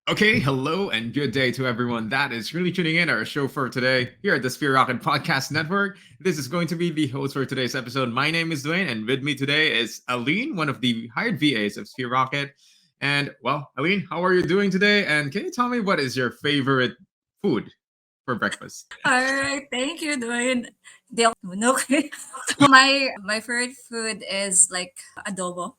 Okay, hello and good day to everyone that is really tuning in our show for today here at the Sphere Rocket Podcast Network. This is going to be the host for today's episode. My name is Duane, and with me today is Allyn, one of the hired VAs of Sphere Rocket. And well, Allyn, how are you doing today? And can you tell me what is your favorite food for breakfast? All right, thank you, Duane. No, okay. So my favorite food is like adobo,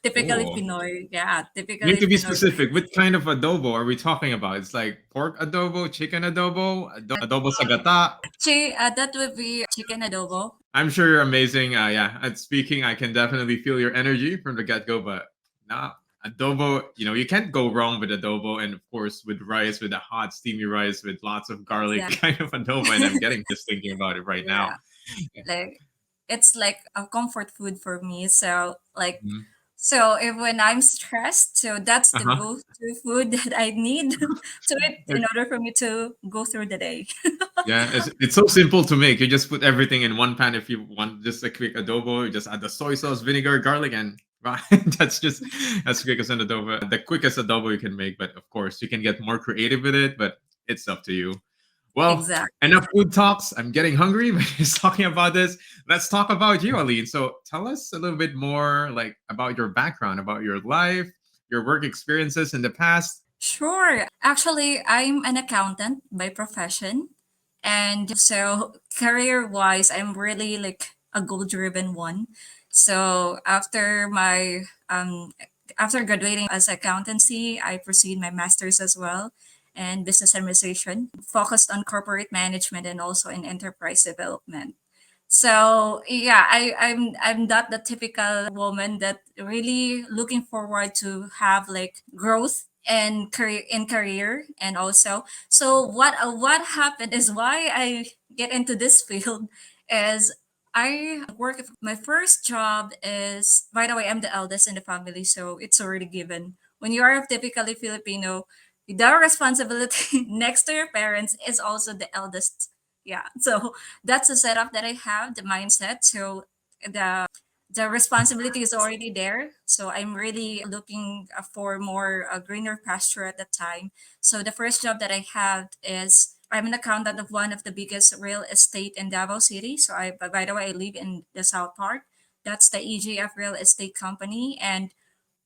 typically Oh, Pinoy. Yeah, I mean typically to be Pinoy. specific, what kind of adobo are we talking about? It's like pork adobo, chicken adobo, adobo sa gata. That would be chicken adobo. I'm sure you're amazing. Yeah, and speaking, I can definitely feel your energy from the get go. But nah, adobo, you can't go wrong with adobo, and of course with rice, with a hot steamy rice with lots of garlic, Exactly. kind of adobo. And I'm getting just thinking about it right now. Yeah, like it's like a comfort food for me. So Mhm. so if when I'm stressed, so that's the Uh-huh. go-to food that I need to eat in order for me to go through the day. Yeah, it's so simple to make. You just put everything in one pan if you want just a quick adobo. You just add the soy sauce, vinegar, garlic, and right, that's just as quick as an adobo. The quickest adobo you can make. But of course, you can get more creative with it. But it's up to you. Well, Exactly. enough food talks. I'm getting hungry. But just talking about this, let's talk about you, Allyn. So tell us a little bit more, like about your background, about your life, your work experiences in the past. Sure. Actually, I'm an accountant by profession. And so career wise, I'm really like a goal driven one. So after graduating as accountancy, I pursued my master's as well and business administration, focused on corporate management and also in enterprise development. So yeah, I'm not the typical woman that really looking forward to have like growth and career and also so what happened is why I get into this field is I work my first job is, by the way, I'm the eldest in the family, so it's already given when you are typically Filipino, the responsibility next to your parents is also the eldest. Yeah, so that's the setup that I have, the mindset. So the the responsibility is already there. So I'm really looking for more greener pasture at that time. So the first job that I had is I'm an accountant of one of the biggest real estate in Davao City. So by the way, I live in the south part. That's the EGF Real Estate Company. And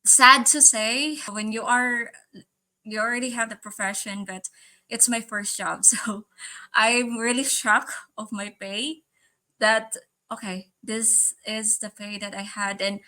sad to say, when you already have the profession, but it's my first job. So I'm really shocked of my pay that, okay, this is the pay that I had. And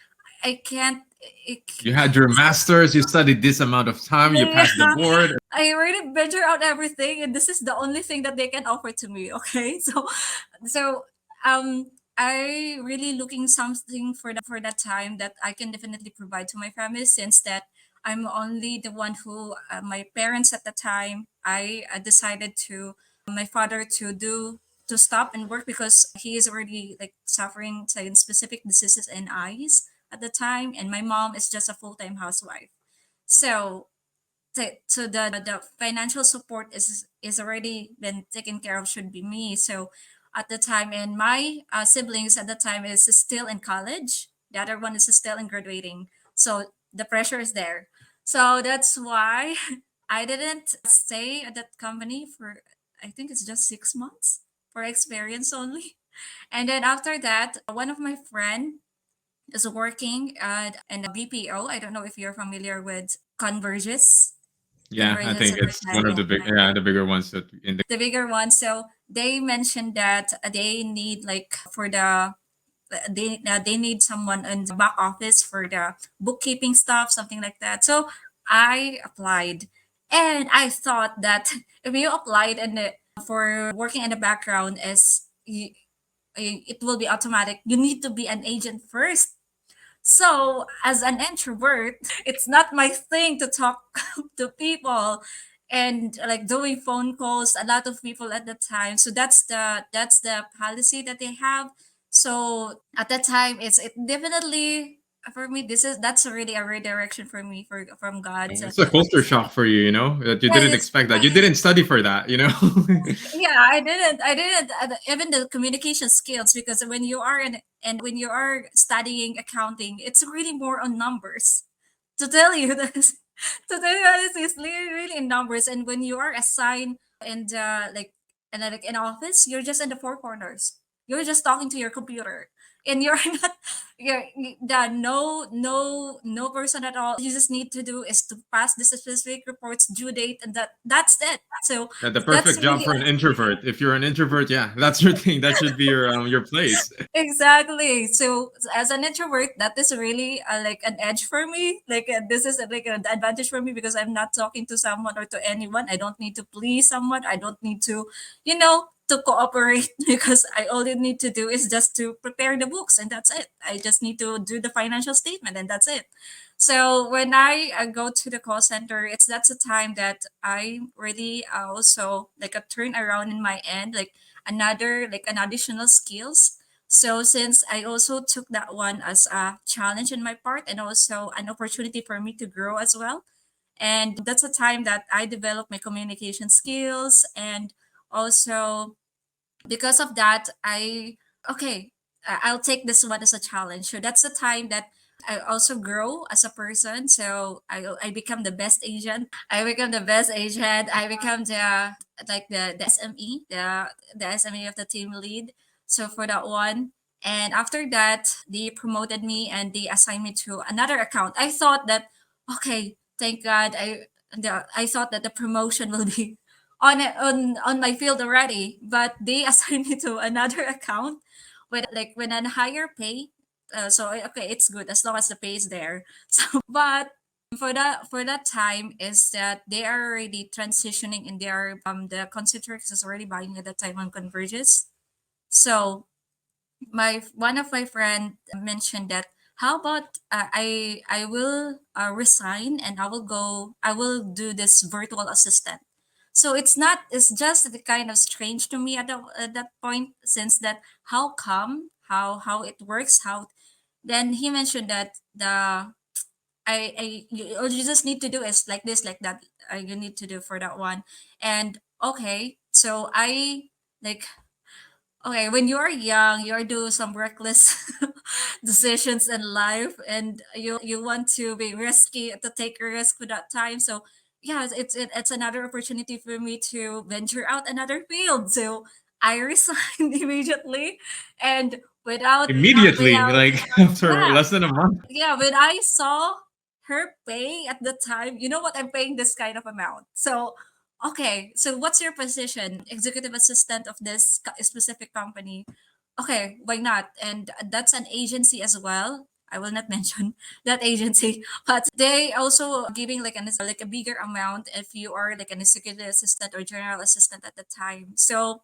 I can't, it, You had your masters. You studied this amount of time. You yeah, passed the board. I really venture out everything. And this is the only thing that they can offer to me. Okay. So, um, I really looking something for that time that I can definitely provide to my family since that I'm only the one who my parents at the time I decided to my father to stop and work because he is already like suffering say specific diseases in eyes at the time, and my mom is just a full-time housewife. So the financial support is already been taken care of, should be me. So at the time, and my siblings at the time is still in college, the other one is still in graduating, so the pressure is there. So that's why I didn't stay at that company for, I think it's just 6 months for experience only. And then after that, one of my friend is working at in a BPO. I don't know if you're familiar with Converges. Yeah, I Convergence think of it's one of the big, Management. yeah, the bigger ones that in the. The bigger one. So they mentioned that they need like for the they need someone in the back office for the bookkeeping stuff, something like that. So I applied, and I thought that if you applied and for working in the background is it will be automatic. You need to be an agent first. So, as an introvert, it's not my thing to talk to people and like doing phone calls, a lot of people at the time. So that's the policy that they have. So at that time, it definitely for me that's really a redirection for me for from God. So, It's a culture shock for you, that you yeah, didn't expect that. You didn't study for that. yeah, I didn't even the communication skills, because when you are in and when you are studying accounting, it's really more on numbers to tell you this. To be honest, it's really in numbers. And when you are assigned in the like in office, you're just in the four corners. You're just talking to your computer, and you're not. The no person at all. You just need to do is to pass the specific reports due date, and that's it. So Yeah, the that's perfect job really for an introvert. If you're an introvert, yeah, that's your thing. That should be your place. exactly. So as an introvert, that is really like an edge for me. Like this is like an advantage for me because I'm not talking to someone or to anyone. I don't need to please someone. I don't need to, to cooperate because I all you need to do is just to prepare the books and that's it. I just need to do the financial statement and that's it. So when I go to the call center, it's that's a time that I really also like a turn around in my end, like another like an additional skills. So since I also took that one as a challenge in my part and also an opportunity for me to grow as well. And that's a time that I developed my communication skills and also because of that I okay, I'll take this one as a challenge. So that's the time that I also grow as a person. So I become the best agent. I become the best agent. I become the like the SME, the SME of the team lead. So for that one. And after that, they promoted me and they assigned me to another account. I thought that okay, thank God I thought that the promotion will be on my field already, but they assigned me to another account with a higher pay. Okay, it's good as long as the pay is there. So, but for that time is that they are already transitioning in their the Concentrix is already buying at that time on Converges. So my one of my friend mentioned that how about I will resign and I will do this virtual assistant. So it's just the kind of strange to me at that point since that how come how it works how then he mentioned that all you just need to do is like this like that you need to do for that one. And okay, so I like okay, when you're young, you're doing some reckless decisions in life, and you want to be risky to take a risk for that time. So yeah, it's another opportunity for me to venture out another field. So I resigned immediately, and Immediately, without like after yeah less than a month. yeah when I saw her pay at the time, you know what, I'm paying this kind of amount. So okay, so what's your position? Executive assistant of this specific company. Okay, why not? And that's an agency as well. I will not mention that agency, but they also giving like a bigger amount if you are like an executive assistant or general assistant at the time. So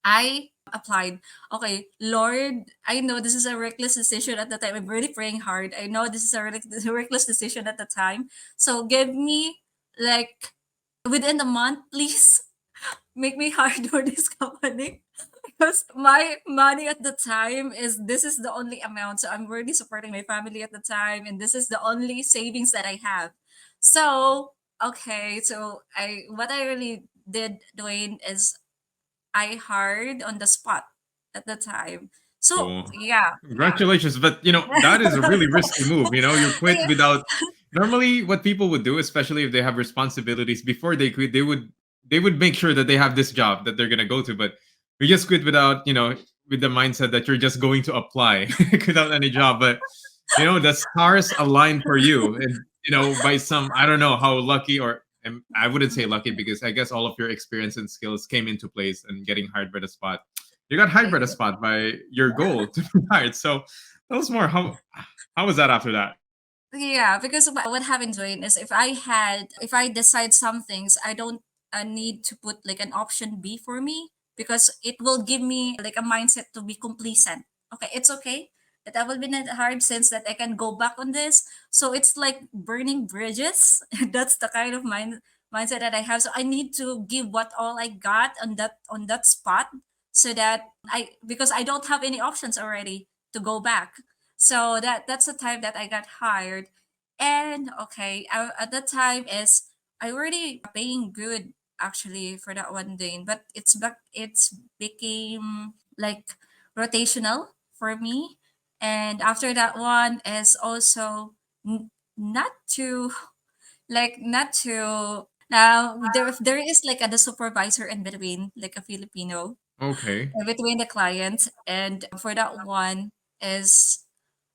I applied. Okay, Lord, I know this is a reckless decision at the time. I'm really praying hard. I know this is a reckless decision at the time. So give me like within the month, please make me hired for this company because my money at the time is this is the only amount. So I'm really supporting my family at the time, and this is the only savings that I have. So okay, so I what I really did, Dwayne, is I hired on the spot at the time. So Oh, yeah, yeah. congratulations. But that is a really risky move. You quit Yeah. without normally what people would do, especially if they have responsibilities before they quit, they would make sure that they have this job that they're gonna go to. But we just quit without, with the mindset that you're just going to apply without any job. But the stars align for you. And by some I don't know how lucky or I wouldn't say lucky because I guess all of your experience and skills came into place and getting hired by the spot. You got hired by the spot by your goal to be hired. So tell us more. How was that after that? Yeah, because what happened, Dwayne, is if I decide some things, I don't need to put like an option B for me because it will give me like a mindset to be complacent. Okay, it's okay that I will be not hard since that I can go back on this. So it's like burning bridges. That's the kind of mindset that I have. So I need to give what all I got on that spot so that I because I don't have any options already to go back. So that's the time that I got hired. And okay, at the time is I already paying good actually for that one day, but it's became like rotational for me. And after that one is also not too like not to now there is like a the supervisor in between, like a Filipino Okay. between the client, and for that one is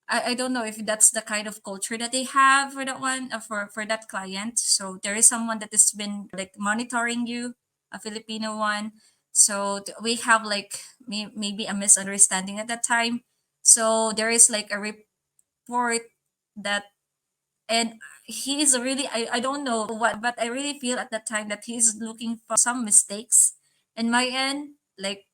I don't know if that's the kind of culture that they have for that one, for that client. So there is someone that has been like monitoring you, a Filipino one. So we have like maybe a misunderstanding at that time. So there is like a report that, and he is really, I don't know what, but I really feel at that time that he's looking for some mistakes in my end, like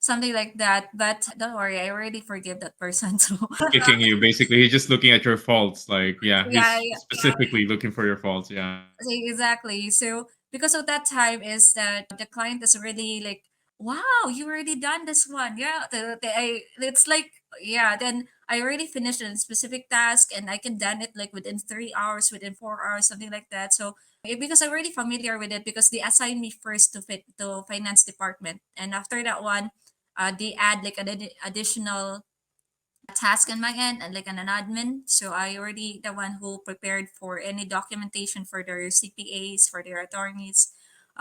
something like that. But don't worry, I already forgive that person. So Picking you basically. He's just looking at your faults. Like, yeah, yeah, he's specifically looking for your faults. Yeah. exactly. So because of that time is that the client is really like, wow, you already done this one. Yeah, it's like, yeah. Then I already finished a specific task and I can done it like within 3 hours, within 4 hours, something like that. So because I'm already familiar with it, because they assigned me first to fit to finance department, and after that one, they add like an additional task on my end and like an admin. So I already the one who prepared for any documentation for their CPAs, for their attorneys,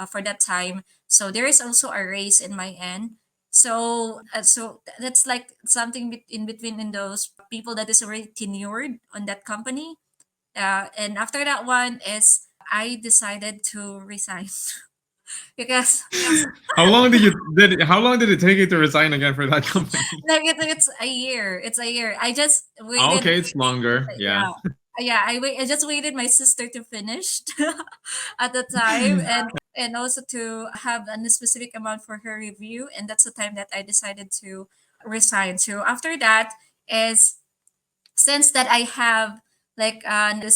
for that time. So there is also a raise in my end. So that's like something in between in those people that is already tenured on that company. And after that one is I decided to resign because How long did it take you to resign again for that company? like it's a year. It's a year. I just Oh, waited. okay, it's longer. Yeah. Yeah. Yeah, I just waited my sister to finish at the time, and also to have a specific amount for her review, and that's the time that I decided to resign. So after that is, since that I have like the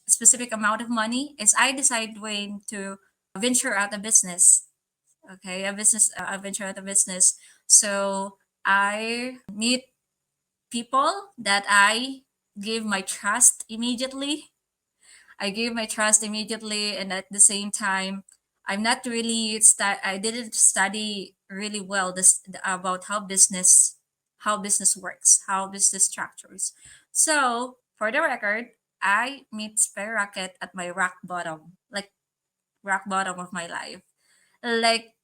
specific amount of money, is I decide when to venture out a business. Okay, a venture out a business. So I meet people that I give my trust immediately. I gave my trust immediately, and at the same time, I'm not really I didn't study really well this about how business works, how business structures. So for the record, I meet Skyrocket at my rock bottom, like rock bottom of my life, like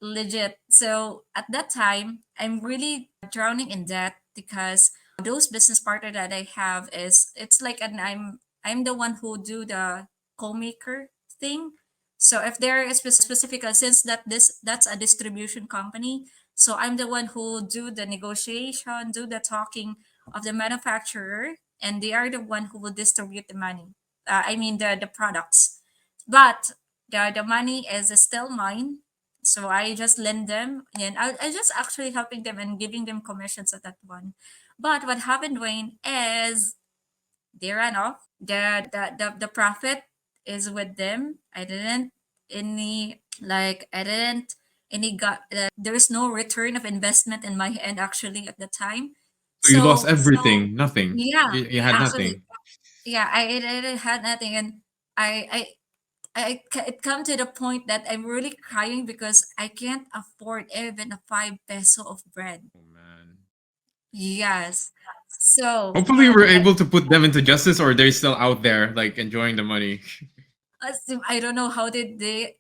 legit. So at that time, I'm really drowning in debt because those business partner that I have is it's like, and I'm the one who do the co-maker thing. So if there is specific, since that's a distribution company, so I'm the one who do the negotiation, do the talking of the manufacturer, and they are the one who will distribute the money. I mean the products, but the money is still mine. So I just lend them, and I just actually helping them and giving them commissions at that one. But what happened, Wayne, is they ran off. The profit is with them. I didn't any got there is no return of investment in my end actually at the time. So you lost So everything, nothing. yeah, You had actually, nothing. yeah, I had nothing, and I it come to the point that I'm really crying because I can't afford even a 5 peso of bread. Oh man. Yes. So Hopefully we're able to put them into justice, or they're still out there like enjoying the money. I don't know how they do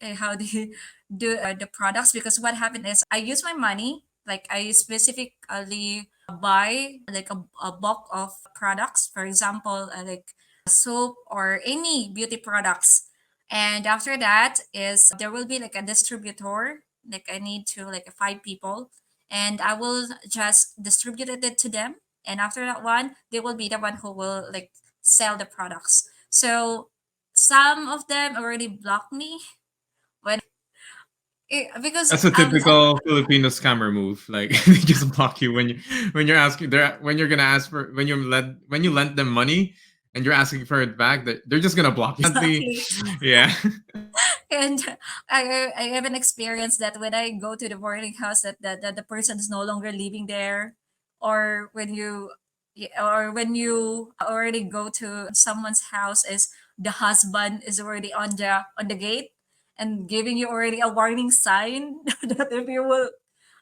the products, because what happened is I use my money, like I specifically buy like a bulk of products, for example, like soap or any beauty products. And after that is there will be like a distributor, like I need to like 5 people, and I will just distribute it to them. And after that one, they will be the one who will like sell the products. So some of them already blocked me when because That's a typical Filipino scammer move. Like they just block you when you're asking when you're gonna ask for when you lend them money and you're asking for it back. They're just gonna block you instantly. exactly. Yeah. And I have an experience that when I go to the boarding house, that the person is no longer living there, or when you already go to someone's house, is the husband is already on the gate and giving you already a warning sign that if you will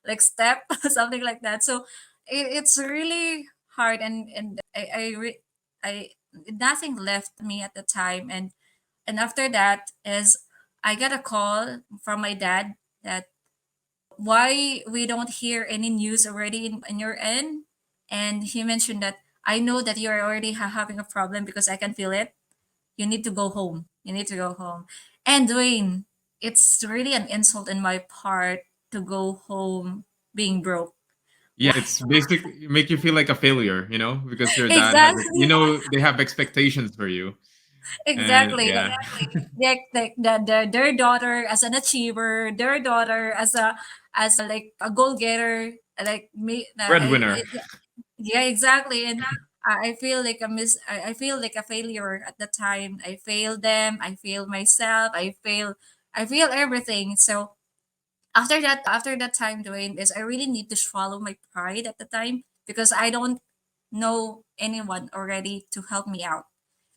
like step something like that. So it's really hard, and I nothing left me at the time, and And after that is I got a call from my dad that why we don't hear any news already in your end. And he mentioned that I know that you're already having a problem because I can feel it. You need to go home. You need to go home. And Dwayne, it's really an insult in my part to go home being broke. Yeah, it's basically make you feel like a failure, you know, because your dad has, you Exactly. know, they have expectations for you, and Exactly. yeah, Like their daughter as an achiever, their daughter as a like a goal getter, like me. breadwinner. Yeah, exactly. And I feel like I feel like a failure at the time. I fail them. I fail myself. I fail everything. So after that time, Dwayne, is I really need to swallow my pride at the time because I don't know anyone already to help me out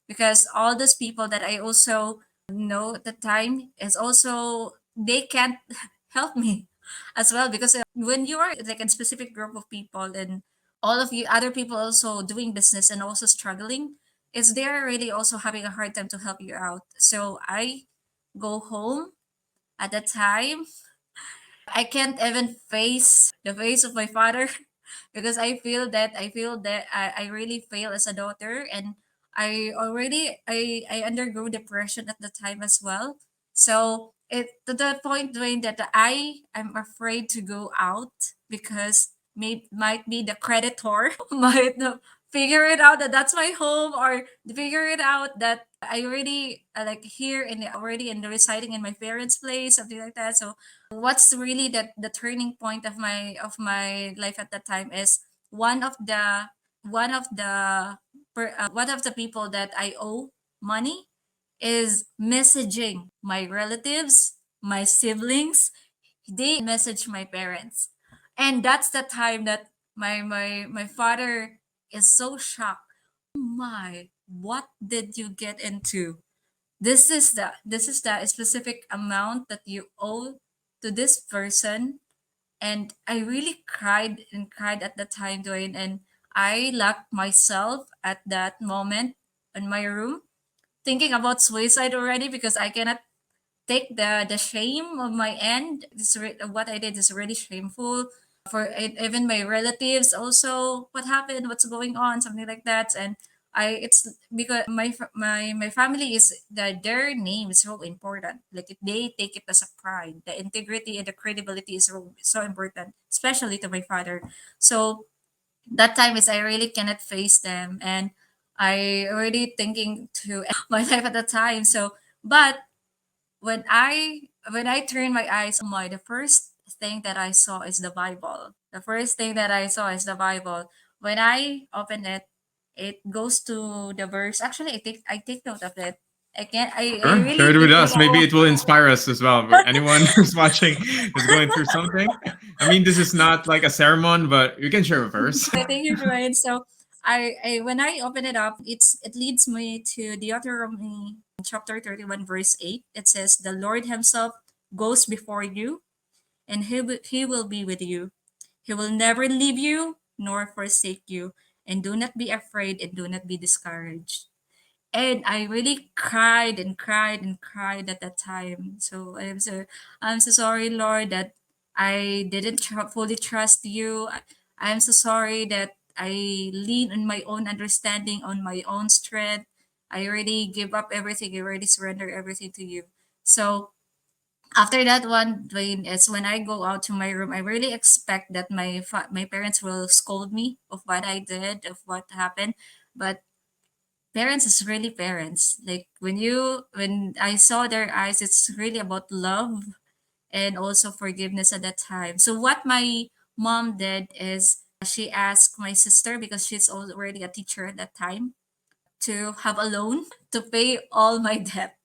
because all those people that I also know at the time is also they can't help me as well because when you are like a specific group of people and all of you other people also doing business and also struggling, it's they're really also having a hard time to help you out. So I go home at the time. I can't even face the face of my father because I feel that I really fail as a daughter and I undergo depression at the time as well. So it to the point Dwayne that I am afraid to go out because might be the creditor might figure it out that that's my home or figure it out that I already like here in already in the residing in my parents' place, something like that. So what's really the turning point of my life at that time is one of the one of the one of the people that I owe money is messaging my relatives, my siblings. They message my parents, and that's the time that my father is so shocked. Oh my, what did you get into? This is the specific amount that you owe to this person. And I really cried and cried at the time, Dwayne, and I locked myself at that moment in my room thinking about suicide already because I cannot take the shame of my end. What I did is really shameful for even my relatives. Also, what happened? What's going on? Something like that. And I it's because my family is that their name is so important. Like they take it as a pride. The integrity and the credibility is so important, especially to my father. So that time is I really cannot face them and I already thinking to my life at the time. So but when I turned my eyes, oh my, the first thing that I saw is the Bible. The first thing that I saw is the Bible. When I open it, it goes to the verse. Actually, I take note of it. I Sure, share really it with take us. Maybe note. it will inspire us as well. For anyone who's watching is going through something. I mean, this is not like a sermon, but you can share a verse. Thank you, Duane. So I when I open it up, it leads me to Deuteronomy chapter 31, verse 8. It says, "The Lord Himself goes before you, and he will be with you. He will never leave you nor forsake you. And do not be afraid and do not be discouraged." And I really cried and cried and cried at that time. So I'm so sorry, Lord, that I didn't fully trust you. I'm so sorry that I lean on my own understanding, on my own strength. I already give up everything. I already surrender everything to you. So after that one, Dwayne, is when I go out to my room, I really expect that my parents will scold me of what I did, of what happened. But parents is really parents. Like when I saw their eyes, it's really about love and also forgiveness at that time. So what my mom did is she asked my sister because she's already a teacher at that time to have a loan to pay all my debt.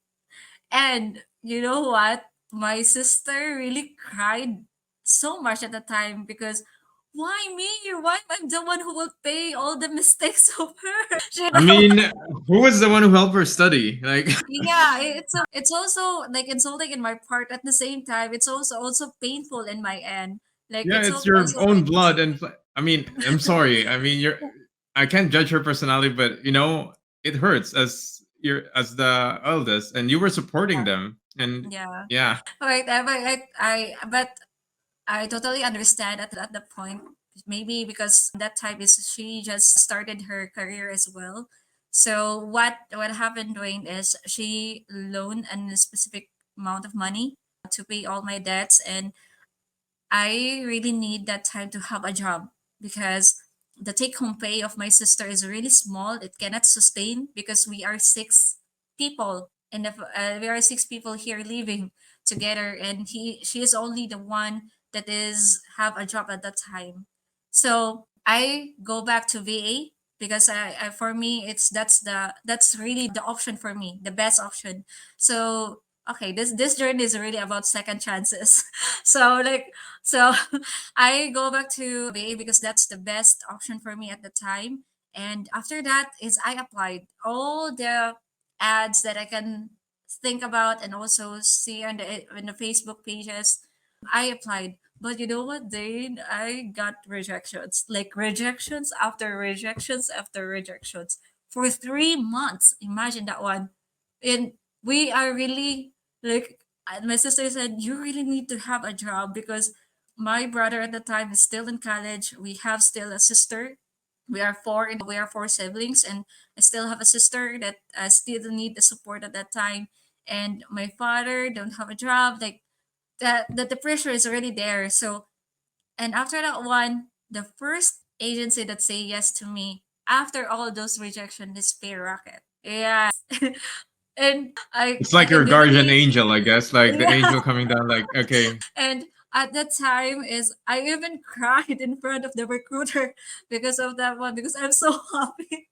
And you know what? My sister really cried so much at the time because why me? Why I'm the one who will pay all the mistakes of her? I mean, who was the one who helped her study? Like, Yeah, it's also like insulting in my part at the same time. It's also painful in my end. Like yeah, it's it's your also own blood, and I mean, I'm sorry. I mean, I can't judge her personality, but you know, it hurts as you're as the eldest, and you were supporting them, and Yeah. yeah. Right. But I totally understand at the point. Maybe because that time is she just started her career as well. So what happened, Dwayne, is she loaned a specific amount of money to pay all my debts, and I really need that time to have a job because the take home pay of my sister is really small. It cannot sustain because we are six people, and we are six people here living together, and she is only the one that is have a job at that time. So I go back to VA because for me it's that's really the option for me, the best option. So okay, this journey is really about second chances. So like so I go back to VA because that's the best option for me at the time. And after that is I applied all the ads that I can think about and also see on the Facebook pages. I applied. But you know what, Dane? I got rejections. Like rejections after rejections after rejections. For 3 months. Imagine that one. And we are really like my sister said, you really need to have a job because my brother at the time is still in college. We have still a sister. We are four siblings, and I still have a sister that still need the support at that time. And my father don't have a job. Like that the pressure is already there. So and after that one, the first agency that say yes to me after all those rejection is Pay Rocket. Yes. And It's I like your can guardian vividly angel, I guess. Like the yeah. angel coming down, like, okay, And at that time is I even cried in front of the recruiter because of that one because I'm so happy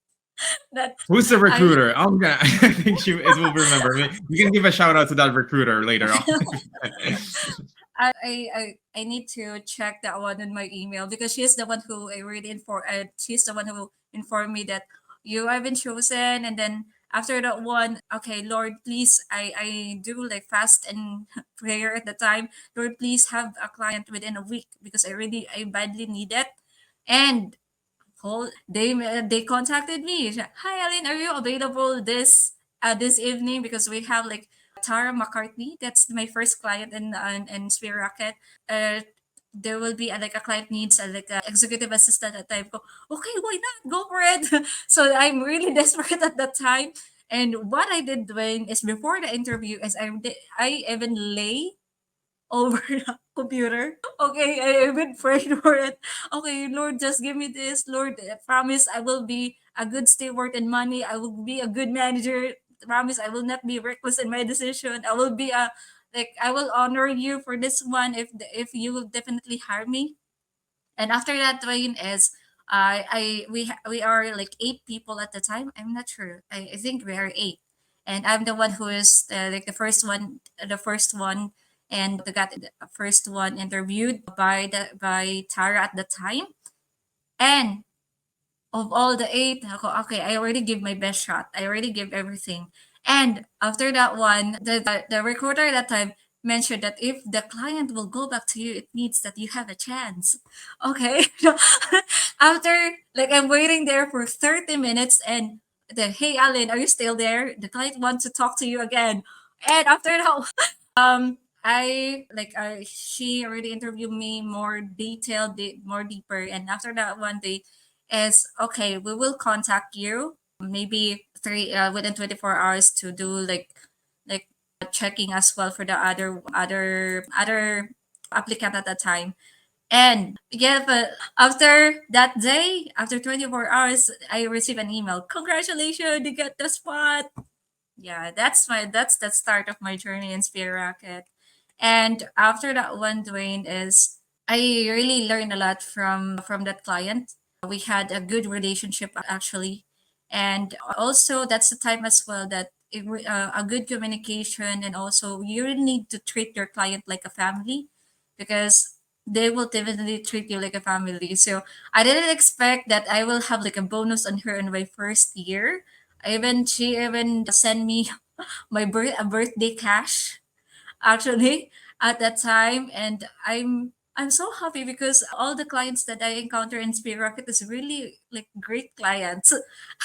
that who's the I recruiter? I'm gonna. I think she it will remember me. You can give a shout out to that recruiter later on. I need to check that one in my email because she's the one who I really she's the one who informed me that you have been chosen. And then after that one, okay, Lord, please, I do like fast and prayer at the time. Lord, please have a client within a week because I badly need it. And they contacted me. Hi, Allyn, are you available this evening? Because we have like Tara McCartney. That's my first client in Sphere Rocket. Uh, there will be like a client needs like a executive assistant at time. Go, okay, why not? Go for it. So I'm really desperate at that time. And what I did doing is before the interview is I even lay over the computer. Okay, I even prayed for it. Okay, Lord, just give me this. Lord, I promise I will be a good steward in money. I will be a good manager. Promise I will not be reckless in my decision. I will be a like I will honor you for this one if you will definitely hire me. And after that, Dwayne is we are like eight people at the time. I'm not sure. I think we are eight, and I'm the one who is like the first one, and the got the first one interviewed by Tara at the time. And of all the eight, ako, okay, I already give my best shot. I already give everything. And after that one, the recruiter at that time mentioned that if the client will go back to you, it means that you have a chance. Okay. So after like I'm waiting there for 30 minutes and the hey Allyn, are you still there? The client wants to talk to you again. And after that I like she already interviewed me more detailed, more deeper. And after that one, they is okay, we will contact you maybe three within 24 hours to do like checking as well for the other applicant at that time. And yeah, but after that day, after 24 hours, I received an email. Congratulations, you got the spot. Yeah, that's the start of my journey in Spear Racket. And after that one, Dwayne, is I really learned a lot from that client. We had a good relationship actually, and also that's the time as well that a good communication, and also you really need to treat your client like a family because they will definitely treat you like a family. So I didn't expect that I will have like a bonus on her in my first year. Even she even sent me my a birthday cash actually at that time, and I'm so happy because all the clients that I encounter in Spear Rocket is really like great clients.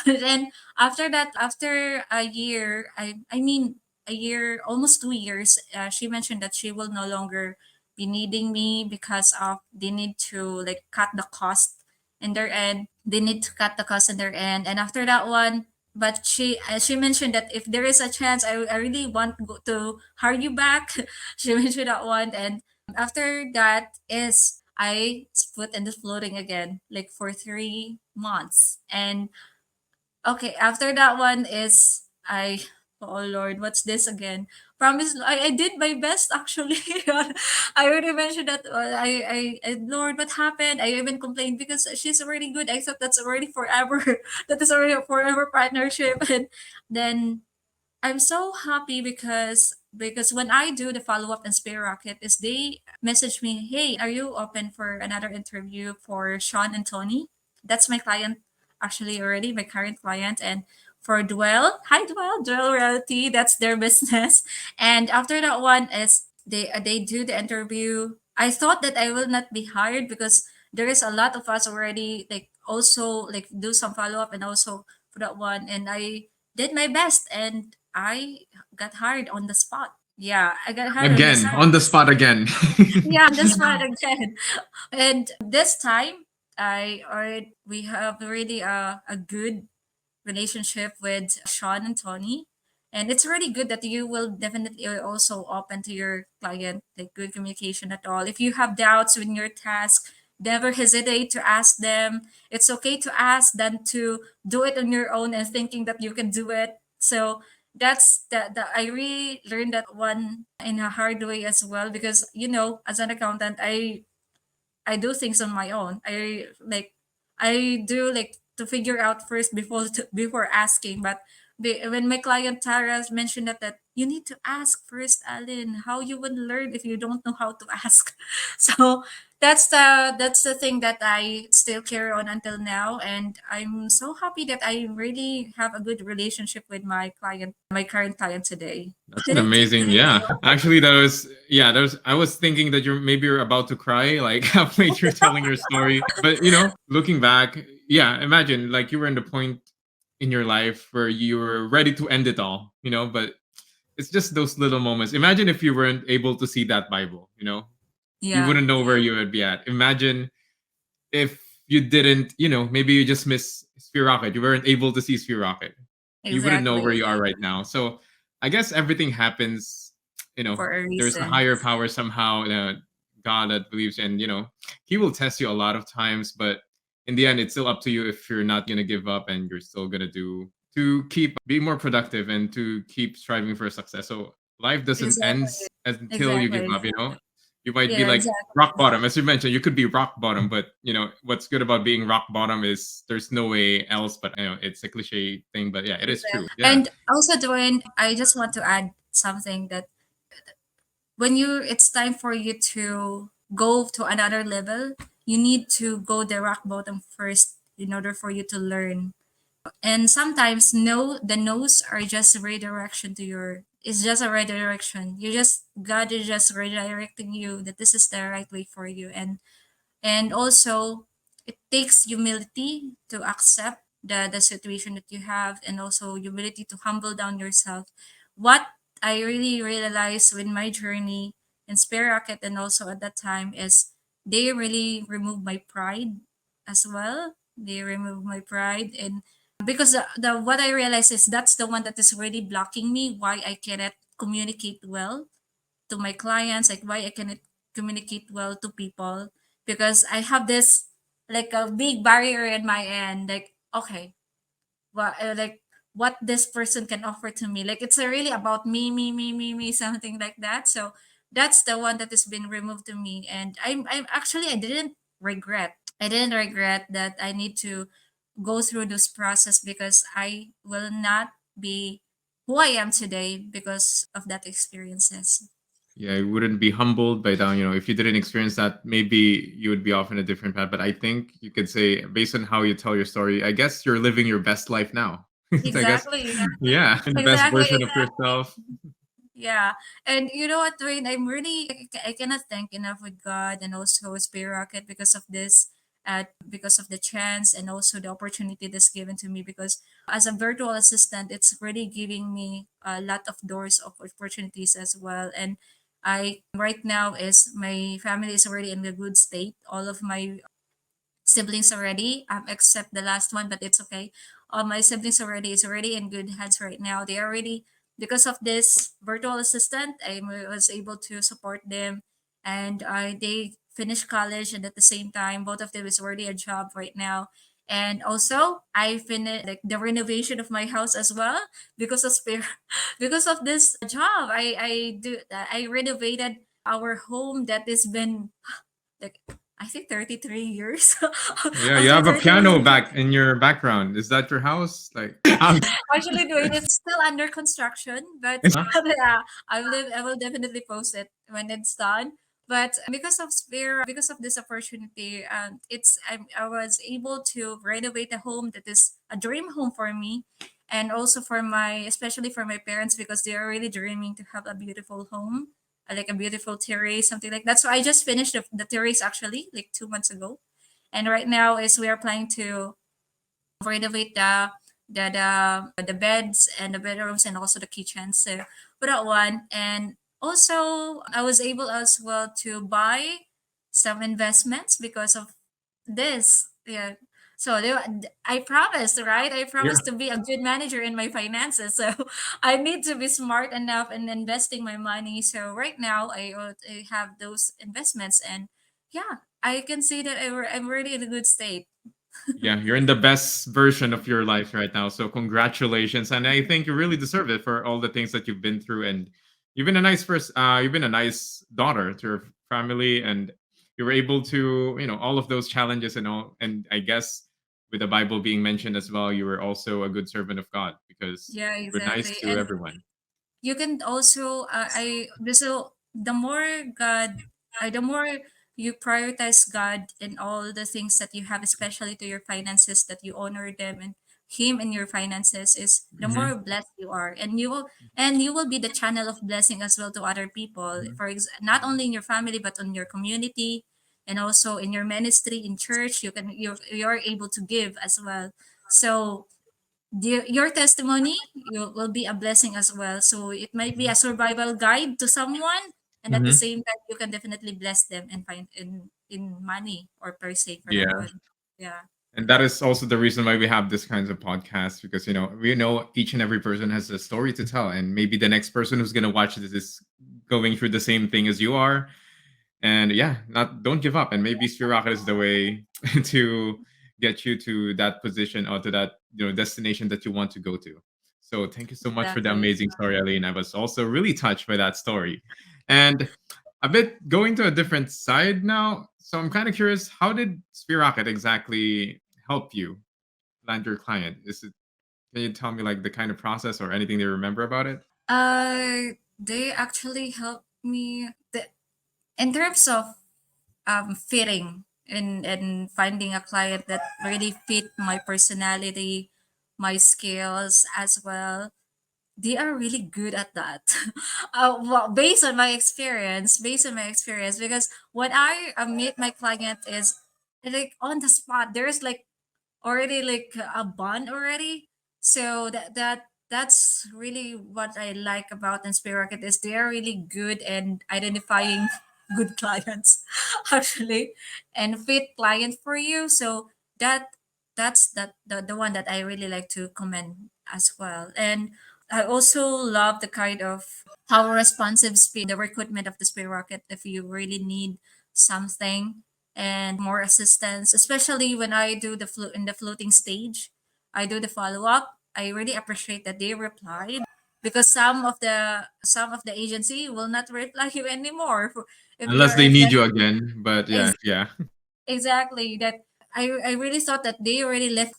And then after that, after a year, I mean a year, almost 2 years, she mentioned that she will no longer be needing me because of they need to like cut the cost in their end. They need to cut the cost in their end. And after that one, but she mentioned that if there is a chance, I really want to hire you back. She mentioned that one. And after that is I put in the floating again, like for 3 months. And okay, after that one is I oh Lord, what's this again? Promise I did my best actually. I already mentioned that Lord, what happened? I even complained because she's already good. I thought that's already forever. That is already a forever partnership. And then I'm so happy because when I do the follow up in Spare Rocket is they message me, "Hey, are you open for another interview for Sean and Tony?" That's my client actually already, my current client. And for Dwell, hi Dwell Reality, that's their business. And after that one is they do the interview. I thought that I will not be hired because there is a lot of us already like also like do some follow up and also for that one. And I did my best and I got hired on the spot. Yeah, I got hired on the Again, spot. on the spot again. Yeah, on the spot again. And this time, I already we have really a good relationship with Sean and Tony. And it's really good that you will definitely also open to your client, like good communication at all. If you have doubts in your task, never hesitate to ask them. It's okay to ask than to do it on your own and thinking that you can do it. So that's that I really learned that one in a hard way as well because as an accountant I do things on my own. I do like to figure out first before asking. But when my client Tara mentioned that you need to ask first, Allyn, how you would learn if you don't know how to ask. So that's the thing that I still carry on until now, and I'm so happy that I really have a good relationship with my client, my current client today. That's an Did I take amazing, yeah. Actually, that was, yeah, that was, I was thinking that you're about to cry, like halfway through telling your story. But, looking back, yeah, imagine like you were in the point in your life where you were ready to end it all, but it's just those little moments. Imagine if you weren't able to see that Bible, you Yeah, wouldn't know where you would be at. Imagine if you didn't, maybe you just miss Sphere Rocket. You weren't able to see Sphere Rocket. You wouldn't know exactly. where you are right now. So I guess everything happens, For a there's a reason. higher power somehow, God that believes, and He will test you a lot of times, but in the end, it's still up to you if you're not gonna give up and you're still gonna do to keep be more productive and to keep striving for success. So life doesn't end Exactly. until you give Exactly. up. You might be Yeah, like rock exactly. bottom, as you mentioned. You could be rock bottom, but what's good about being rock bottom is there's no way else. But it's a cliche thing, but yeah, it is true. Exactly. Yeah, And also, Duane, I just want to add something that when it's time for you to go to another level, you need to go the rock bottom first in order for you to learn. And sometimes the no's are just redirection to your it's just a redirection. God is just redirecting you that this is the right way for you. And also it takes humility to accept the situation that you have, and also humility to humble down yourself. What I really realized with my journey in Spare Rocket and also at that time is they really removed my pride as well. They removed my pride, and because the what I realized is that's the one that is really blocking me, why I cannot communicate well to my clients, like why I cannot communicate well to people, because I have this like a big barrier in my end. Like, okay, like what this person can offer to me. Like it's really about me, something like that. So that's the one that has been removed to me, and I'm actually I didn't regret. I didn't regret that I need to go through this process because I will not be who I am today because of that experiences. yeah, you wouldn't be humbled by that. If you didn't experience that, maybe you would be off in a different path. But I think you could say, based on how you tell your story, I guess you're living your best life now. I guess, Exactly. yeah, and the best Exactly. version of yourself. Yeah. And you know what, Dwayne, I cannot thank enough with God and also Spirit Rocket because of this, because of the chance and also the opportunity that's given to me. Because as a virtual assistant, it's really giving me a lot of doors of opportunities as well. And right now is my family is already in a good state. All of my siblings already, except the last one, but it's okay. All my siblings already is already in good hands right now. They already, because of this virtual assistant, I was able to support them, and they finished college, and at the same time, both of them is already a job right now. And also, I finished like the renovation of my house as well because of spare, because of this job. I renovated our home that has been like I think 33 years. Yeah, you After have a 33 piano years. back in your background. Is that your house? Like, Actually, Dwayne, it's still under construction, but Huh? yeah, I will definitely post it when it's done. But because of Sphere, because of this opportunity, I was able to renovate a home that is a dream home for me, and also for my, especially for my parents, because they are really dreaming to have a beautiful home, like a beautiful terrace, something like that. So I just finished the terrace actually like 2 months ago, and right now is we are planning to renovate the beds and the bedrooms and also the kitchen. So for that one, and also I was able as well to buy some investments because of this. Yeah. So I promised, right? I Yeah. promised to be a good manager in my finances. So I need to be smart enough in investing my money. So right now I have those investments, and yeah, I can say that I'm really in a good state. Yeah, you're in the best version of your life right now. So congratulations, and I think you really deserve it for all the things that you've been through. And you've been a nice person. You've been a nice daughter to your family, and you were able to, all of those challenges and all. And I guess with the Bible being mentioned as well, you were also a good servant of God because Yeah, you were nice exactly. to And everyone. you can also so the more the more you prioritize God in all the things that you have, especially to your finances, that you honor them and him in your finances, is the Hmm. more blessed you are, and you will be the channel of blessing as well to other people, not only in your family but on your community, and also in your ministry in church. You're able to give as well. So your testimony will be a blessing as well. So it might be a survival guide to someone, and at the Hmm. same time, you can definitely bless them and find in money or per se for that Yeah. one. Yeah, And that is also the reason why we have this kinds of podcasts because we know each and every person has a story to tell, and maybe the next person who's gonna watch this is going through the same thing as you are. And yeah, not don't give up. And maybe Sphere Rocket is the way to get you to that position or to that destination that you want to go to. So thank you so much for the exactly. amazing story, Allyn. I was also really touched by that story. And a bit going to a different side now. So I'm kind of curious, how did Sphere Rocket exactly help you land your client? Can you tell me like the kind of process or anything they remember about it? They actually helped me in terms of fitting and finding a client that really fit my personality, my skills as well. They are really good at that. Well, based on my experience, because when I meet my client is like on the spot, there's like already like a bond already. So that's really what I like about Inspire Rocket is they're really good and identifying good clients actually and fit client for you. So that's the one that I really like to commend as well. And I also love the kind of how responsive the recruitment of the Spare Rocket if you really need something and more assistance, especially when I do in the floating stage. I do the follow up. I really appreciate that they replied because some of the agency will not reply you anymore if Unless you're they if need that you again. But yeah, yeah. exactly that I really thought that they already left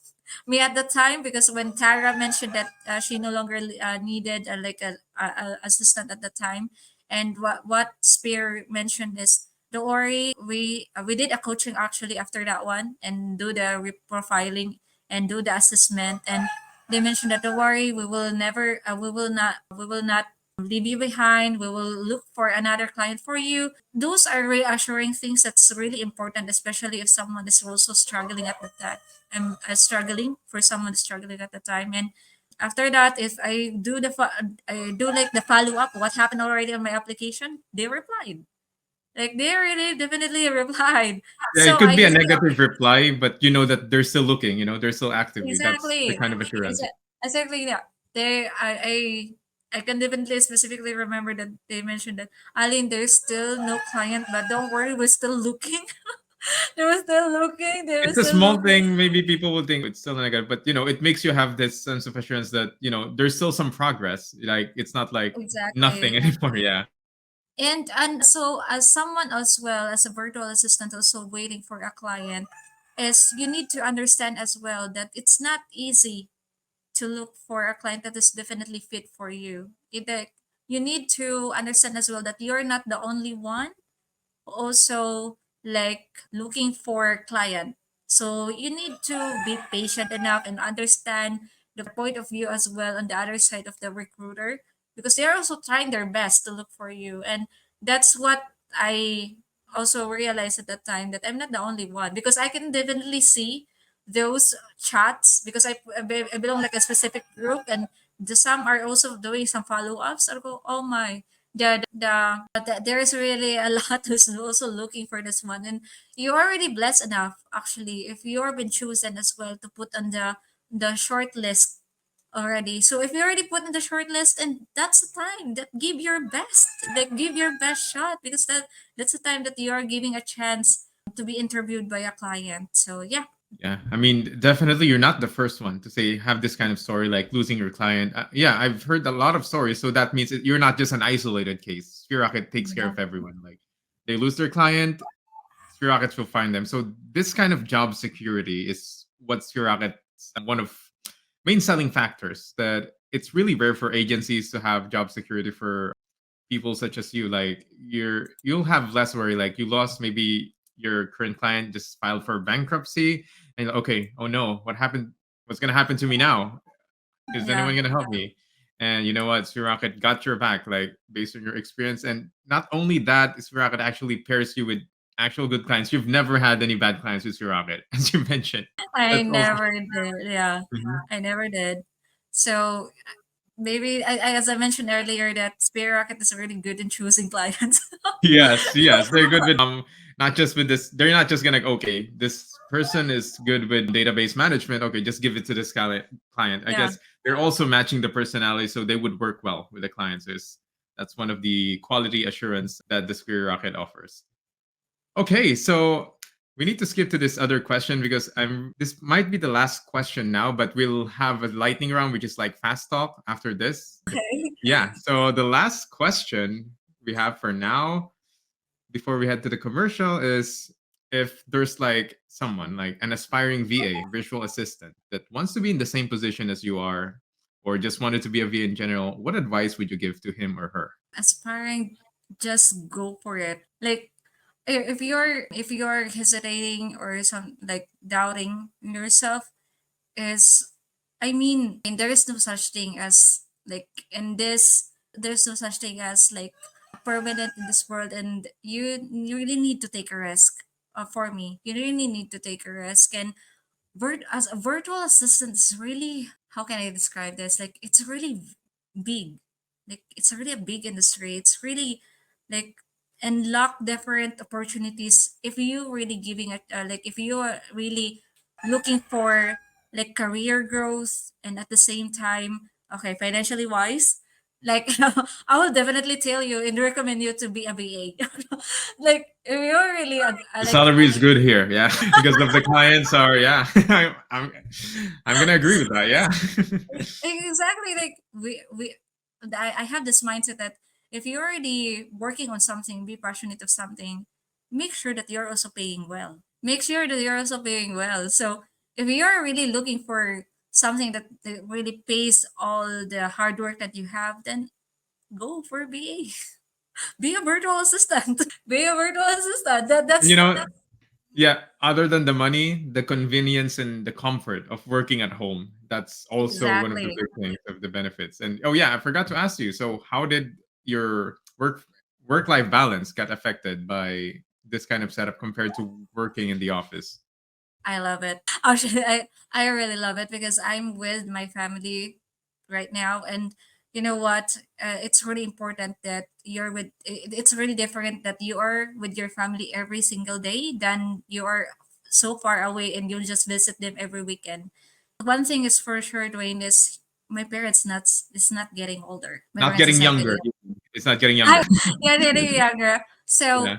me at the time because when Tara mentioned that she no longer needed like a assistant at the time, and what Spear mentioned is don't worry, we did a coaching actually after that one and do the profiling and do the assessment, and they mentioned that don't worry, we will leave you behind. We will look for another client for you. Those are reassuring things that's really important, especially if someone is also struggling at the time. I'm struggling for someone struggling at the time. And after that, if I do I do like the follow up, what happened already on my application, they replied. Like they really definitely replied. Yeah, it So could I be a just negative reply, but you know that they're still looking, they're still actively. That's the exactly, kind of assurance. exactly, yeah. They, I can definitely specifically remember that they mentioned that, Alin, there's still no client, but don't worry, we're still looking. They were still looking. They were It's a still small looking. thing. Maybe people will think it's still negative, but it makes you have this sense of assurance that there's still some progress. Like it's not like nothing Exactly. anymore. Yeah, And also, as someone as well as a virtual assistant also waiting for a client, is you need to understand as well that it's not easy to look for a client that is definitely fit for you. You need to understand as well that you're not the only one also like looking for client. So you need to be patient enough and understand the point of view as well on the other side of the recruiter, because they're also trying their best to look for you. And that's what I also realized at that time, that I'm not the only one, because I can definitely see those chats, because I belong like a specific group, and some are also doing some follow-ups. I go, oh my, there's really a lot who's also looking for this one, and you're already blessed enough actually if you've been chosen as well to put on the short list already. So if you already put in the short list, and that's the time that give your best, like give your best shot, because that's the time that you are giving a chance to be interviewed by a client. So yeah. yeah. I mean, definitely, you're not the first one to say have this kind of story, like losing your client. Yeah, I've heard a lot of stories, so that means that you're not just an isolated case. Sphere Rocket takes care Yeah. of everyone. Like they lose their client, Sphere Rockets will find them. So this kind of job security is what Sphere Rockets one of main selling factors, that it's really rare for agencies to have job security for people such as you. Like you'll have less worry. Like you lost maybe your current client just filed for bankruptcy, and okay, oh no, what happened? What's gonna happen to me now? Is Yeah. anyone gonna help me? And you know what? Rocket got your back, like based on your experience. And not only that, Rocket actually pairs you with actual good clients. You've never had any bad clients with Rocket, as you mentioned. I That's also never did. Yeah. Mhm. I never did. So maybe as I mentioned earlier, that Spare Rocket is really good in choosing clients. Yes, yes, they're good with not just with this. They're not just gonna okay, this person is good with database management. Okay, just give it to this client. I Yeah. guess they're also matching the personality, so they would work well with the clients. Is That's one of the quality assurance that the Square Rocket offers. Okay, so we need to skip to this other question because this might be the last question now, but we'll have a lightning round, which is like fast talk after this. Okay. Yeah, so the last question we have for now before we head to the commercial is, if there's like someone like an aspiring VA, virtual assistant, that wants to be in the same position as you are, or just wanted to be a VA in general, what advice would you give to him or her? Aspiring, just go for it. Like if you're hesitating or some like doubting yourself, is, I mean, there is no such thing as like in this, there's no such thing as like permanent in this world, and you really need to take a risk. For me, you really need to take a risk. And as a virtual assistant is really, how can I describe this, like it's really big, like it's really a big industry. It's really like unlock different opportunities if you really giving it, like if you are really looking for like career growth, and at the same time, okay, financially wise, like I will definitely tell you and recommend you to be a VA. Like if you're really The like salary is good here, yeah, because of the clients are, yeah. I'm gonna agree with that, yeah. exactly, like I have this mindset that if you're already working on something, be passionate of something, make sure that you're also paying well, make sure that you're also paying well. So if you're really looking for something that really pays all the hard work that you have, then go for BA. Be a virtual assistant. Be a virtual assistant. And you know, That's Yeah, other than the money, the convenience and the comfort of working at home. That's also one of the Exactly. big things of the benefits. And oh yeah, I forgot to ask you. So how did your work life balance get affected by this kind of setup compared to working in the office? I love it. Actually, I really love it because I'm with my family right now. And you know what? It's really important that you're with, it's really different that you are with your family every single day than you are so far away and you'll just visit them every weekend. One thing is for sure, Dwayne, is my parents not is not getting older. My Not parents is getting not getting younger. It's not getting I younger. yeah, getting younger. Yeah. So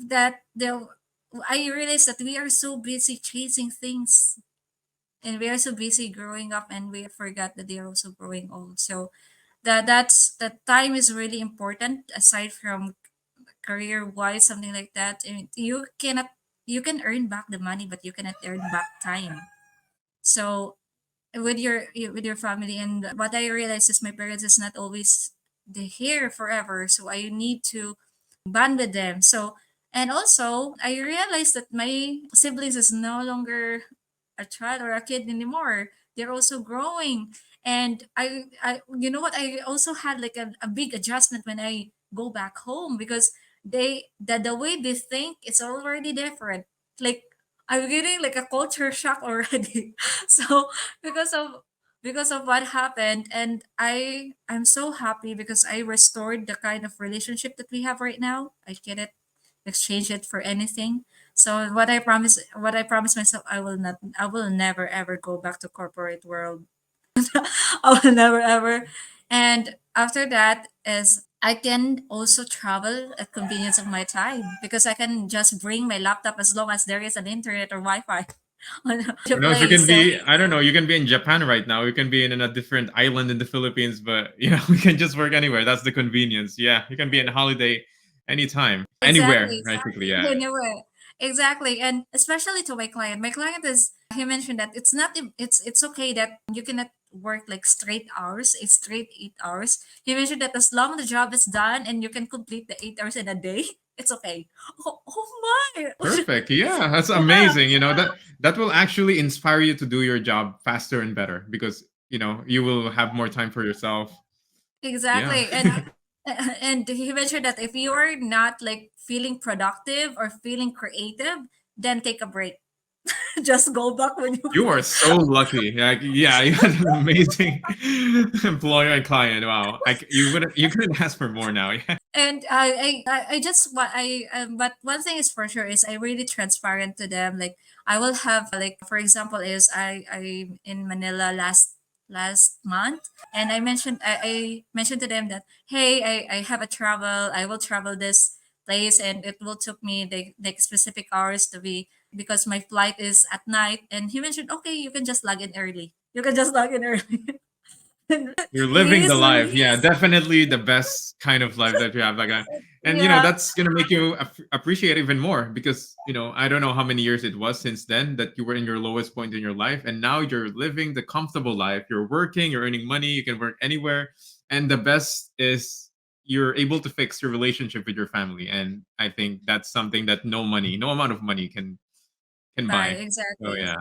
that the I realized that we are so busy chasing things and we are so busy growing up and we forgot that they are also growing old. So that time is really important aside from career wise, something like that. I mean, you can earn back the money, but you cannot earn back time. So with your family, and what I realized is my parents is not always they here forever, so I need to bond with them. So and also I realized that my siblings is no longer a child or a kid anymore. They're also growing. And I you know what, I also had like a big adjustment when I go back home because the way they think it's already different. Like I'm getting like a culture shock already. So because of because of what happened, and I'm so happy because I restored the kind of relationship that we have right now. I cannot exchange it for anything. So what I promise myself, I will never ever go back to corporate world. I will never ever. And after that is I can also travel at convenience of my time because I can just bring my laptop as long as there is an internet or Wi-Fi on the Who knows? You can place. So be, I don't know, you can be in Japan right now. You can be in a different island in the Philippines, but we can just work anywhere. That's the convenience. Yeah, you can be on holiday anytime, anywhere, exactly. practically. Yeah. Anyway, exactly. And especially to my client. My client is he mentioned that it's not it's okay that you cannot work like straight hours, a straight 8 hours. He mentioned that as long as the job is done and you can complete the 8 hours in a day, it's okay. Oh my. Perfect. Yeah, that's Yeah, amazing. That will actually inspire you to do your job faster and better because, you will have more time for yourself. Yeah. exactly. And he mentioned that if you are not like feeling productive or feeling creative, then take a break. Just go back when you You are so lucky. Like, yeah, you had an amazing employer and client. Wow. You couldn't ask for more now. Yeah. and I just what I but one thing is for sure is I really transparent to them. Like I will have like for example is I in Manila last month, and I mentioned to them that hey, I have a travel, I will travel this place and it will took me the specific hours to be because my flight is at night. And he mentioned okay, you can just log in early, you can just log in early. And You're living he's the life. Yeah, definitely the best kind of life that you have. And yeah. that's gonna make you appreciate even more because I don't know how many years it was since then that you were in your lowest point in your life, and now you're living the comfortable life. You're working, you're earning money, you can work anywhere, and the best is you're able to fix your relationship with your family. And I think that's something that no money, no amount of money can Right, buy. So exactly. yeah,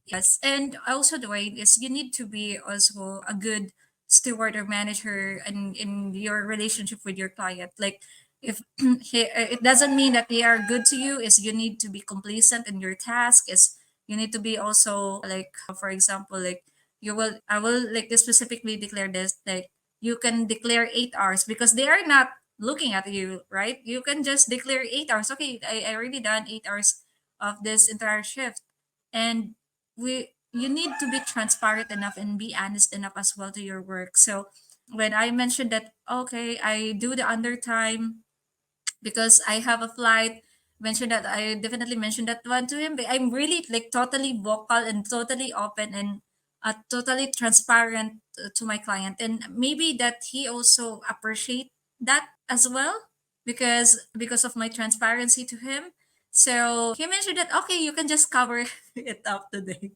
Yes. And also the way is you need to be also a good steward or manager in your relationship with your client. Like if it doesn't mean that they are good to you, is you need to be complacent in your task, is you need to be also like for example, like I will like this specifically declare this, like you can declare 8 hours because they are not looking at you, right? You can just declare 8 hours. Okay, I already done 8 hours of this entire shift. And we you need to be transparent enough and be honest enough as well to your work. So when I mentioned that okay, I do the undertime because I have a flight, mentioned that I definitely mentioned that one to him. But I'm really like totally vocal and totally open and totally transparent to my client, and maybe that he also appreciate that as well because of my transparency to him. So he mentioned that okay, you can just cover it up today.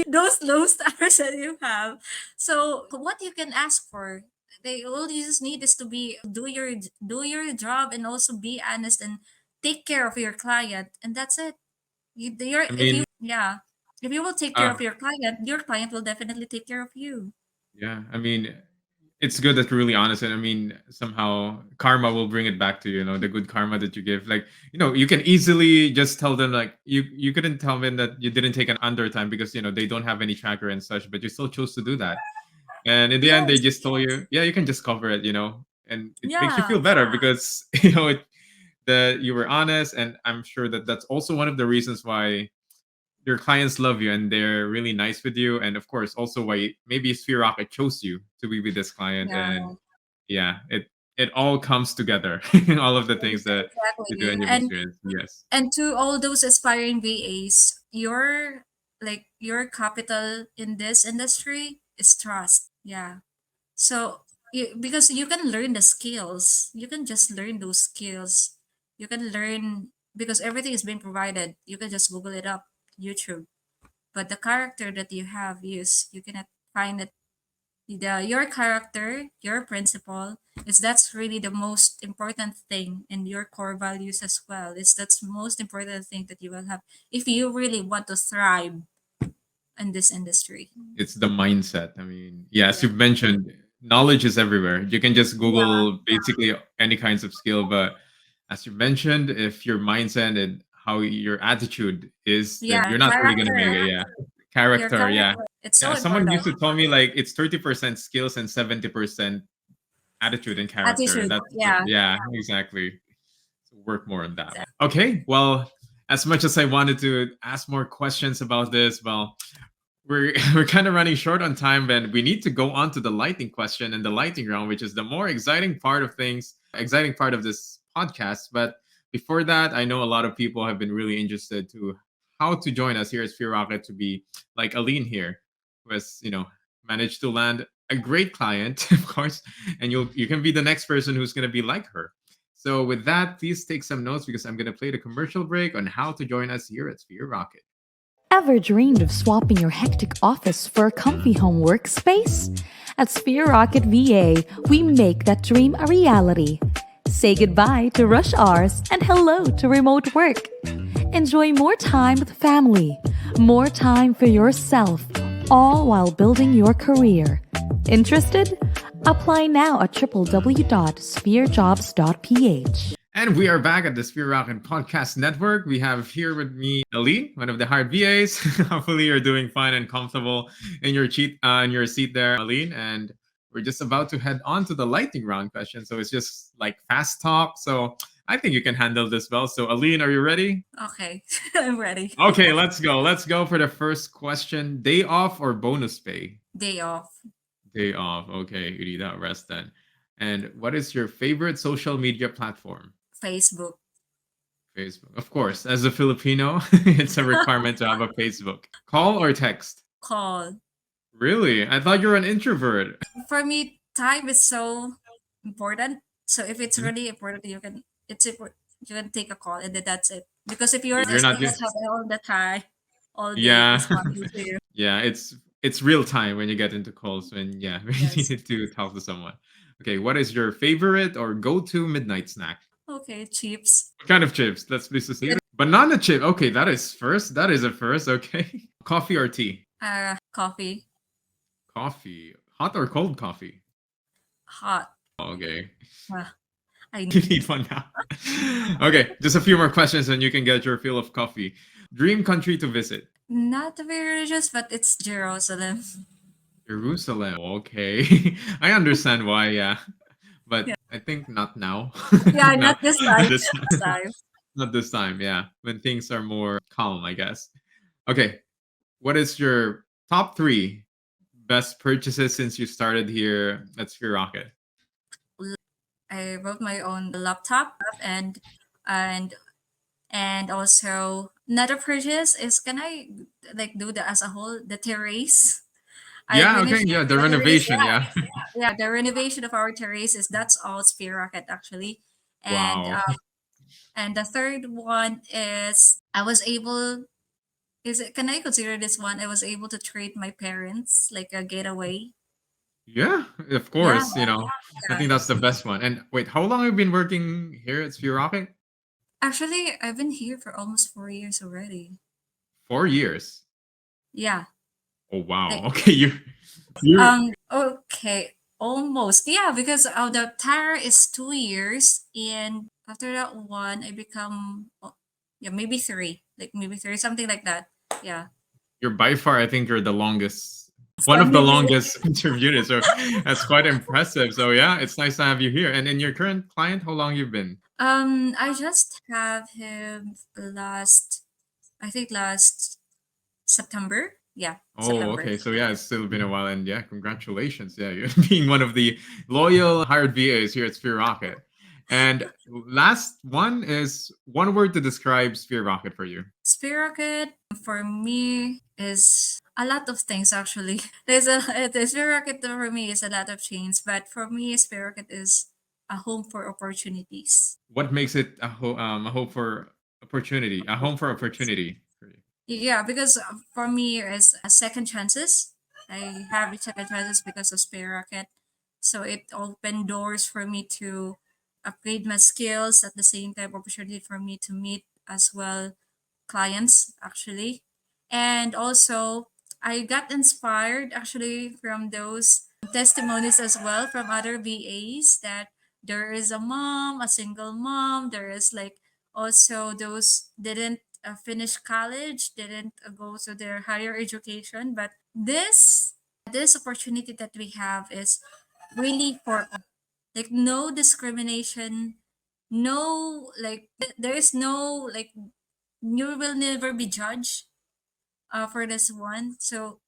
Those low stars that you have. So what you can ask for, they all you just need is to be do your job and also be honest and take care of your client, and that's it. You're, I if mean, you, yeah, if you will take care uh, of your client will definitely take care of you. yeah, I mean, it's good that you're really honest, and I mean, somehow karma will bring it back to you. You know, the good karma that you give. Like, you can easily just tell them like you couldn't tell them that you didn't take an undertime because they don't have any tracker and such, but you still chose to do that. And in the end, they Yes, just told you, yeah, you can just cover it. And it makes you yeah, feel better because that you were honest, and I'm sure that that's also one of the reasons why your clients love you and they're really nice with you, and of course also why maybe Sphere Rocket chose you to be with this client. yeah, And yeah, it all comes together. All of the things that you do exactly. and you've experienced. Yes, And to all those aspiring VAs, your capital in this industry is trust. Yeah. So because you can learn the skills, you can just learn those skills. You can learn because everything is being provided. You can just Google it up, YouTube. But the character that you have is you cannot find it. Your character, your principle is that's really the most important thing, and your core values as well. Is that's the most important thing that you will have if you really want to thrive in this industry. it's the mindset. I mean, yeah, as Yeah. you've mentioned, knowledge is everywhere. You can just Yeah. Google basically any kinds of skill, but as you mentioned, if your mindset and how your attitude is, then Yeah. you're not really gonna make Character. it. Yeah, Your character. Yeah, character. It's so yeah. Someone important. used to tell me like it's 30% skills and 70% attitude and character. Attitude. That's Yeah. yeah, exactly. So work more on that. Okay, well, as much as I wanted to ask more questions about this, well, we're kind of running short on time, and we need to go on to the lighting question and the lighting round, which is the more exciting part of things, exciting part of this podcast. But before that, I know a lot of people have been really interested to how to join us here at Sphere Rocket to be like Allyn here, who has managed to land a great client, of course, and you can be the next person who's going to be like her. So with that, please take some notes because I'm going to play the commercial break on how to join us here at Sphere Rocket. Ever dreamed of swapping your hectic office for a comfy home workspace? At Sphere Rocket VA, we make that dream a reality. Say goodbye to rush hours and hello to remote work. Enjoy more time with family, more time for yourself, all while building your career. Interested? Apply now at www.spherejobs.ph. And we are back at the Sphere Rocket Podcast Network. We have here with me Allyn, one of the hired VAs. Hopefully, you're doing fine and comfortable in your seat there, Allyn. And we're just about to head on to the lightning round question. So it's just like fast talk. So I think you can handle this well. So Allyn, are you ready? Okay. I'm ready. Okay, let's go. Let's go for the first question. Day off or bonus pay? Day off. Day off. Okay, you need that rest then. And what is your favorite social media platform? Facebook. Facebook. Of course, as a Filipino, it's a requirement to have a Facebook. Call or text? Call. Really? I thought you're an introvert. For me, time is so important. So if it's Mhm. really important, you can take a call and then that's it. Because if you're You're just not in the just house all the time, all day yeah. responding to you. Yeah, it's real time when you get into calls when yeah, when you Yes. need to talk to someone. Okay, what is your favorite or go-to midnight snack? Okay, chips. What kind of chips? Let's be specific. Banana chip. Okay, that is first. That is a first. Okay. Coffee or tea? Coffee. Coffee. Hot or cold coffee? Hot. Okay. Uh, I You need one now. Okay, just a few more questions and you can get your fill of coffee. Dream country to visit? not very religious, but it's Jerusalem. Jerusalem. Okay. I understand why, yeah. But Yeah. I think not now. Yeah, No, not this not time. this This time. time. Not this time, yeah. When things are more calm, I guess. Okay. What is your top three best purchases since you started here at Sphere Rocket? I wrote my own laptop and and also another purchase is can I like do the as a whole the terrace. I Yeah, okay, finished yeah, the the terrace. renovation, yeah. Yeah, the renovation of our terrace is that's all Spear Rocket actually, and Wow. and the third one is I was able. Is it? Can I consider this one? I was able to treat my parents like a getaway. Yeah, of Yeah, course, I yeah. think that's the best one. And wait, how long have you been working here at Sphere Rocket? Actually, I've been here for almost 4 years already. 4 years. Yeah. Oh wow. Like, Okay, you okay, almost. Yeah, because the tire is 2 years, and after that one, I become, yeah, maybe three, like maybe three, something like that. Yeah. you're by far, I think you're the longest, one of the Maybe. longest interviewers. So that's quite impressive. So yeah, it's nice to have you here. And in your current client, how long you've been? I just have him last, I think last September. Yeah, Oh, September. okay. So yeah, it's still been a while, and yeah, congratulations. Yeah, you're being one of the loyal hired VAs here at Sphere Rocket. And last one is one word to describe Sphere Rocket for you. Spirocket for me is a lot of things actually. The Spirocket for me is a lot of things, but for me, Spirocket is a home for opportunities. What makes it a hope for opportunity, a home for opportunity for you? Yeah, because for me, it's a second chances. I have second chances because of Spirocket, so it opened doors for me to upgrade my skills at the same time opportunity for me to meet as well clients actually. And also I got inspired actually from those testimonies as well from other VAs that there is a mom, a single mom, there is like also those didn't finish college, didn't go to their higher education, but this opportunity that we have is really for like no discrimination, no like there is no like you will never be judged for this one. So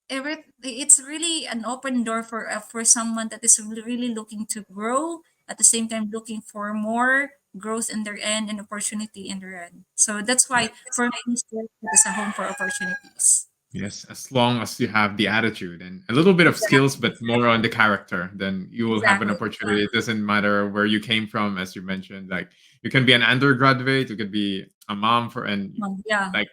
it's really an open door for someone that is really looking to grow at the same time looking for more growth in their end and opportunity in their end. So that's why for me, Spirit is a home for opportunities. Yes, as long as you have the attitude and a little bit of skills, but more on the character, then you will have an Exactly. opportunity. It doesn't matter where you came from, as you mentioned. Like you can be an undergraduate, you could be a mom for, and Yeah. like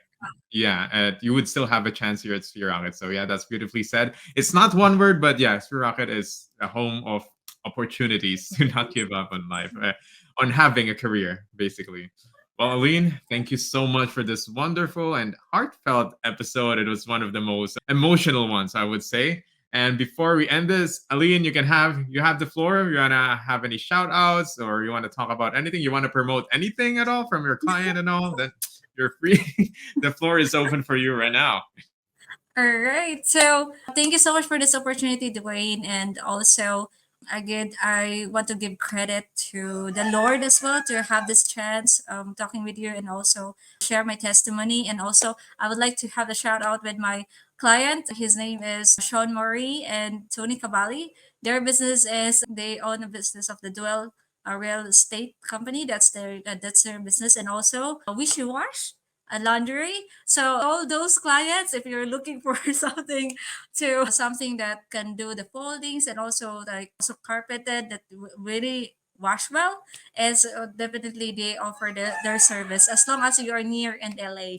yeah, you would still have a chance here at Sphere Rocket. So yeah, that's beautifully said. It's not one word, but yeah, Sphere Rocket is a home of opportunities to not give up on life, on having a career, basically. Well, Allyn, thank you so much for this wonderful and heartfelt episode. It was one of the most emotional ones, I would say. And before we end this, Allyn, you have the floor. If you wanna have any shout outs or you want to talk about anything, you want to promote anything at all from your client and all, then you're free. The floor is open for you right now. All right. So thank you so much for this opportunity, Duane. And also, again, I want to give credit to the Lord as well to have this chance talking with you and also share my testimony. And also, I would like to have a shout out with my client. His name is Sean Murray and Tony Cavalli. Their business is they own a business of the Dual a real estate company. That's their business. And also, Wishy Wash a laundry. So all those clients, if you're looking for something that can do the foldings and also like also carpeted that really wash well, is definitely they offer their service as long as you are near in LA.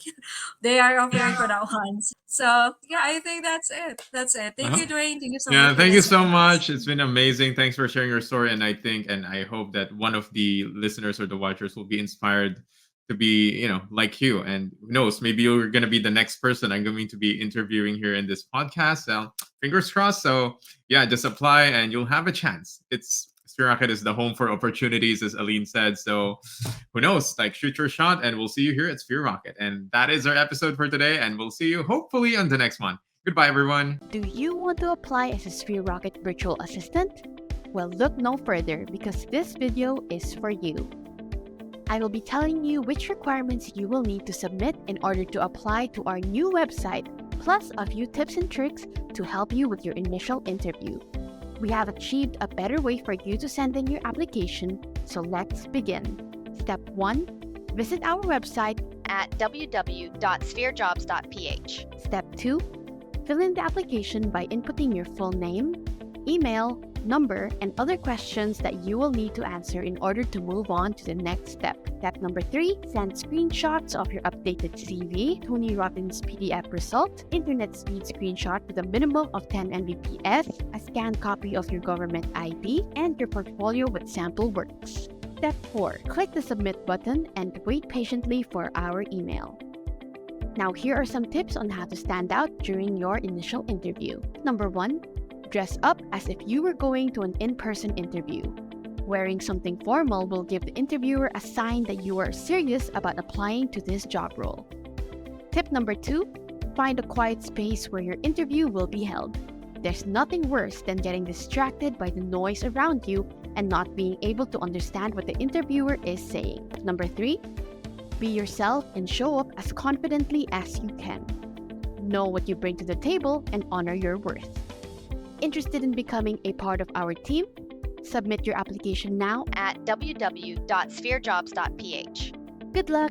They are offering for that one. So yeah, I think that's it. That's it. Thank Uh-huh. you, Dwayne. Thank you so much Yeah, for thank you this. so much. It's been amazing. Thanks for sharing your story. And I think and I hope that one of the listeners or the watchers will be inspired to be, like you. And who knows, maybe you're going to be the next person I'm going to be interviewing here in this podcast. So fingers crossed. So yeah, just apply and you'll have a chance. It's Sphere Rocket is the home for opportunities, as Allyn said. So who knows? Like shoot your shot, and we'll see you here at Sphere Rocket. And that is our episode for today. And we'll see you hopefully on the next one. Goodbye, everyone. Do you want to apply as a Sphere Rocket virtual assistant? Well, look no further because this video is for you. I will be telling you which requirements you will need to submit in order to apply to our new website, plus a few tips and tricks to help you with your initial interview. We have achieved a better way for you to send in your application, so let's begin. Step 1. Visit our website at www.spherejobs.ph. Step 2. Fill in the application by inputting your full name, email, number, and other questions that you will need to answer in order to move on to the next step. Step number 3, send screenshots of your updated CV, Tony Robbins PDF result, internet speed screenshot with a minimum of 10 Mbps, a scanned copy of your government ID, and your portfolio with sample works. Step 4. Click the submit button and wait patiently for our email. Now, here are some tips on how to stand out during your initial interview. Number 1. Dress up as if you were going to an in-person interview. Wearing something formal will give the interviewer a sign that you are serious about applying to this job role. Tip number 2. Find a quiet space where your interview will be held. There's nothing worse than getting distracted by the noise around you and not being able to understand what the interviewer is saying. Number 3. Be yourself and show up as confidently as you can. Know what you bring to the table and honor your worth. Interested in becoming a part of our team? Submit your application now at www.spherejobs.ph. Good luck!